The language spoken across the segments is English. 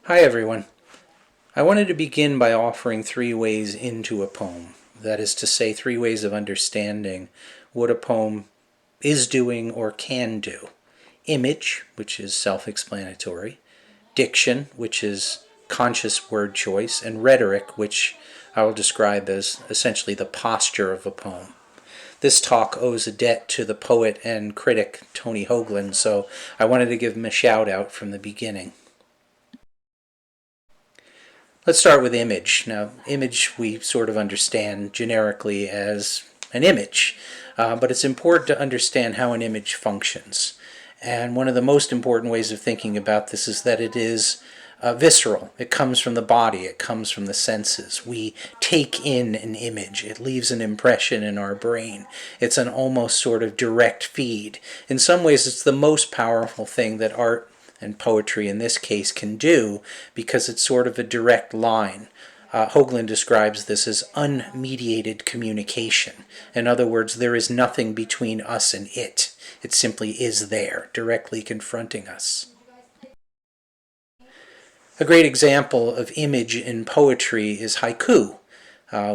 Hi everyone. I wanted to begin by offering three ways into a poem. That is to say, three ways of understanding what a poem is doing or can do. Image, which is self-explanatory. Diction, which is conscious word choice. And rhetoric, which I will describe as essentially the posture of a poem. This talk owes a debt to the poet and critic Tony Hoagland, so I wanted to give him a shout out from the beginning. Let's start with image. Now, image we sort of understand generically as an image, but it's important to understand how an image functions. And one of the most important ways of thinking about this is that it is visceral. It comes from the body. It comes from the senses. We take in an image. It leaves an impression in our brain. It's an almost sort of direct feed. In some ways, it's the most powerful thing that art and poetry in this case can do, because it's sort of a direct line. Hoagland describes this as unmediated communication. In other words, there is nothing between us and it. It simply is there, directly confronting us. A great example of image in poetry is haiku,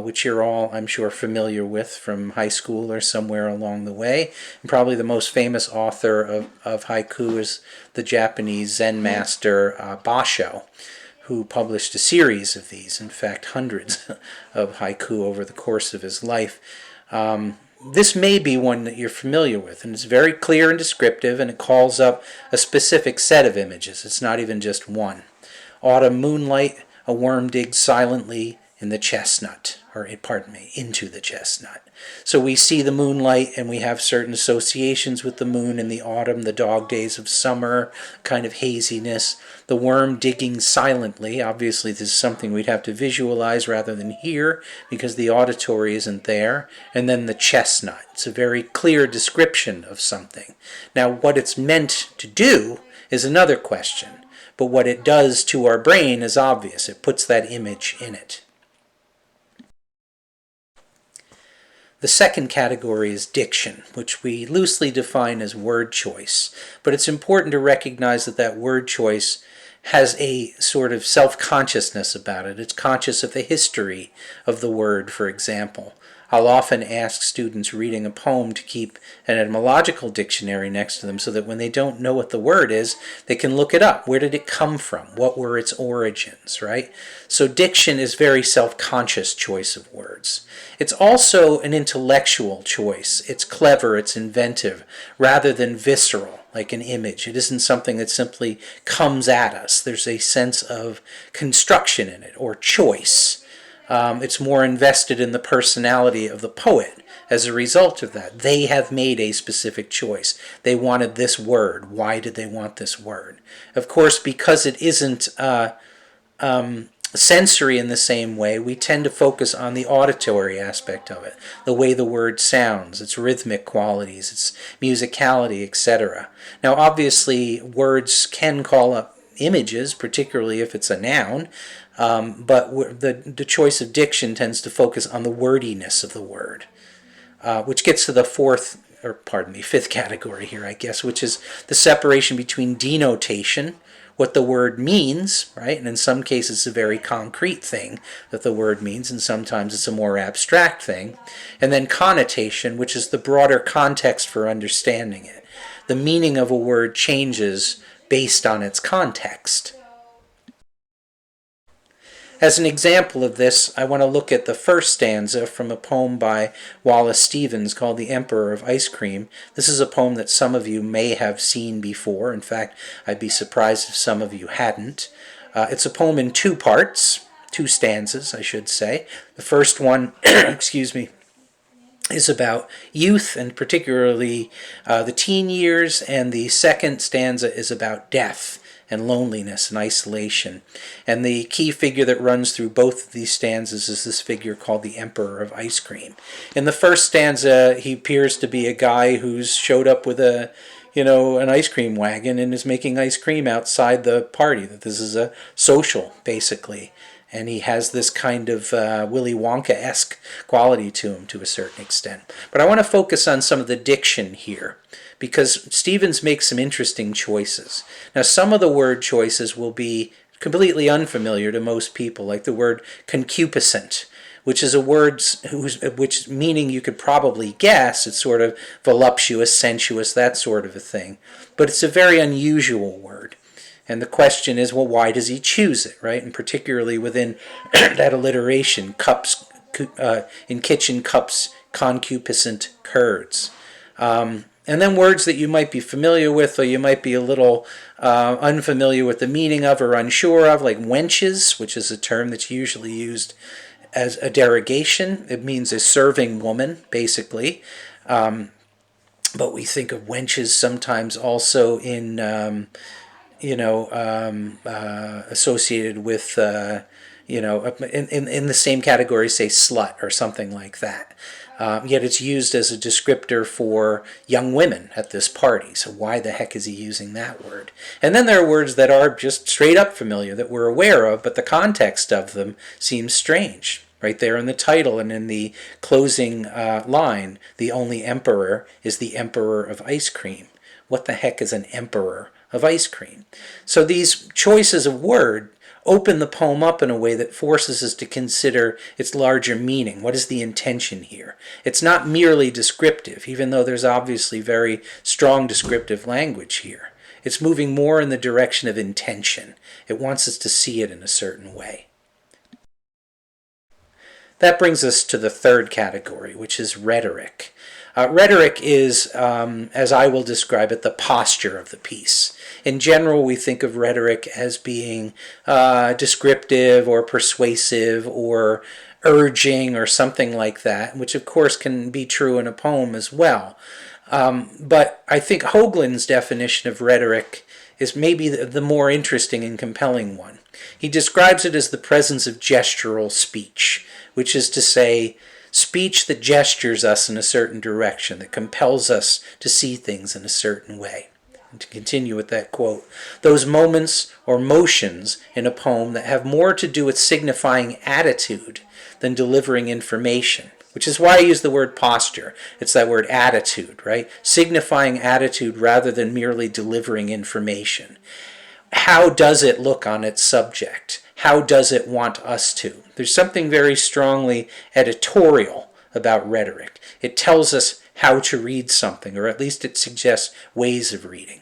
which you're all, I'm sure, familiar with from high school or somewhere along the way. And probably the most famous author of haiku is the Japanese Zen master Basho, who published a series of these, in fact hundreds of haiku over the course of his life. This may be one that you're familiar with, and it's very clear and descriptive, and it calls up a specific set of images. It's not even just one. Autumn moonlight, a worm digs silently in the chestnut, or pardon me, into the chestnut. So we see the moonlight and we have certain associations with the moon in the autumn, the dog days of summer, kind of haziness. The worm digging silently, obviously this is something we'd have to visualize rather than hear because the auditory isn't there. And then the chestnut, it's a very clear description of something. Now what it's meant to do is another question, but what it does to our brain is obvious. It puts that image in it. The second category is diction, which we loosely define as word choice. But it's important to recognize that that word choice has a sort of self-consciousness about it. It's conscious of the history of the word, for example. I'll often ask students reading a poem to keep an etymological dictionary next to them so that when they don't know what the word is, they can look it up. Where did it come from? What were its origins, right? So diction is very self-conscious choice of words. It's also an intellectual choice. It's clever, it's inventive, rather than visceral, like an image. It isn't something that simply comes at us. There's a sense of construction in it, or choice. It's more invested in the personality of the poet as a result of that. They have made a specific choice. They wanted this word. Why did they want this word? Of course, because it isn't sensory in the same way, we tend to focus on the auditory aspect of it, the way the word sounds, its rhythmic qualities, its musicality, etc. Now, obviously, words can call up images, particularly if it's a noun, but the choice of diction tends to focus on the wordiness of the word, which gets to the fifth category here, I guess, which is the separation between denotation, what the word means, right? And in some cases it's a very concrete thing that the word means, and sometimes it's a more abstract thing. And then connotation, which is the broader context for understanding it. The meaning of a word changes based on its context. As an example of this, I want to look at the first stanza from a poem by Wallace Stevens called The Emperor of Ice Cream. This is a poem that some of you may have seen before. In fact, I'd be surprised if some of you hadn't. It's a poem in two parts, two stanzas, I should say. The first one, excuse me, is about youth, and particularly the teen years, and the second stanza is about death and loneliness and isolation. And the key figure that runs through both of these stanzas is this figure called the Emperor of Ice Cream. In the first stanza, he appears to be a guy who's showed up with an ice cream wagon and is making ice cream outside the party. That this is a social, basically. And he has this kind of Willy Wonka-esque quality to him to a certain extent. But I want to focus on some of the diction here, because Stevens makes some interesting choices. Now, some of the word choices will be completely unfamiliar to most people, like the word concupiscent, which is a word which meaning you could probably guess. It's sort of voluptuous, sensuous, that sort of a thing. But it's a very unusual word. And the question is, well, why does he choose it, right? And particularly within that alliteration, cups, in kitchen cups, concupiscent curds. And then words that you might be familiar with, or you might be a little unfamiliar with the meaning of or unsure of, like wenches, which is a term that's usually used as a derogation. It means a serving woman, basically. But we think of wenches sometimes also in, associated with, in the same category, say slut or something like that. Yet it's used as a descriptor for young women at this party. So why the heck is he using that word? And then there are words that are just straight up familiar that we're aware of, but the context of them seems strange. Right there in the title and in the closing line, the only emperor is the emperor of ice cream. What the heck is an emperor of ice cream? So these choices of word open the poem up in a way that forces us to consider its larger meaning. What is the intention here? It's not merely descriptive, even though there's obviously very strong descriptive language here. It's moving more in the direction of intention. It wants us to see it in a certain way. That brings us to the third category, which is rhetoric. Rhetoric is, as I will describe it, the posture of the piece. In general, we think of rhetoric as being descriptive or persuasive or urging or something like that, which of course can be true in a poem as well. But I think Hoagland's definition of rhetoric is maybe the more interesting and compelling one. He describes it as the presence of gestural speech, which is to say, speech that gestures us in a certain direction, that compels us to see things in a certain way. And to continue with that quote, those moments or motions in a poem that have more to do with signifying attitude than delivering information, which is why I use the word posture. It's that word attitude, right? Signifying attitude rather than merely delivering information. How does it look on its subject? How does it want us to? There's something very strongly editorial about rhetoric. It tells us how to read something, or at least it suggests ways of reading.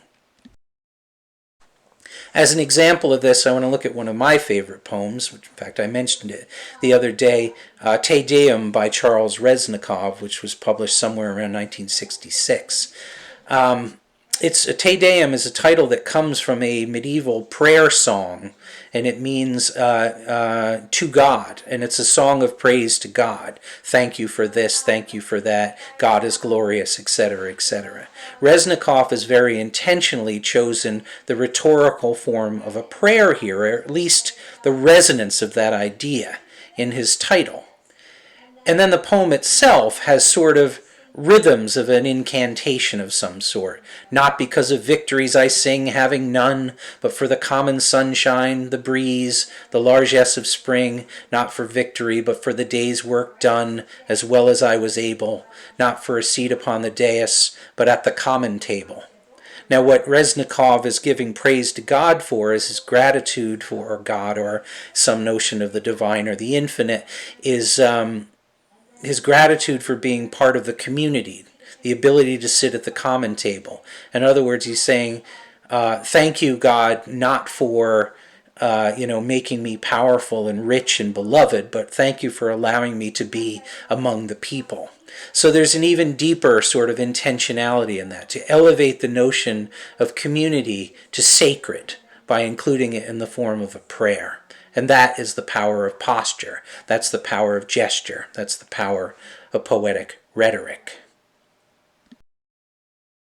As an example of this, I want to look at one of my favorite poems, which in fact I mentioned it the other day, Te Deum by Charles Reznikov, which was published somewhere around 1966. It's a Te Deum is a title that comes from a medieval prayer song, and it means to God, and it's a song of praise to God. Thank you for this, thank you for that, God is glorious, etc., etc. Reznikov has very intentionally chosen the rhetorical form of a prayer here, or at least the resonance of that idea in his title. And then the poem itself has sort of rhythms of an incantation of some sort, not because of victories I sing having none, but for the common sunshine, the breeze, the largesse of spring, not for victory, but for the day's work done, as well as I was able, not for a seat upon the dais, but at the common table. Now what Reznikov is giving praise to God for is his gratitude for God, or some notion of the divine or the infinite, is his gratitude for being part of the community, the ability to sit at the common table. In other words, he's saying, thank you, God, not for making me powerful and rich and beloved, but thank you for allowing me to be among the people. So there's an even deeper sort of intentionality in that, to elevate the notion of community to sacred by including it in the form of a prayer. And that is the power of posture. That's the power of gesture. That's the power of poetic rhetoric.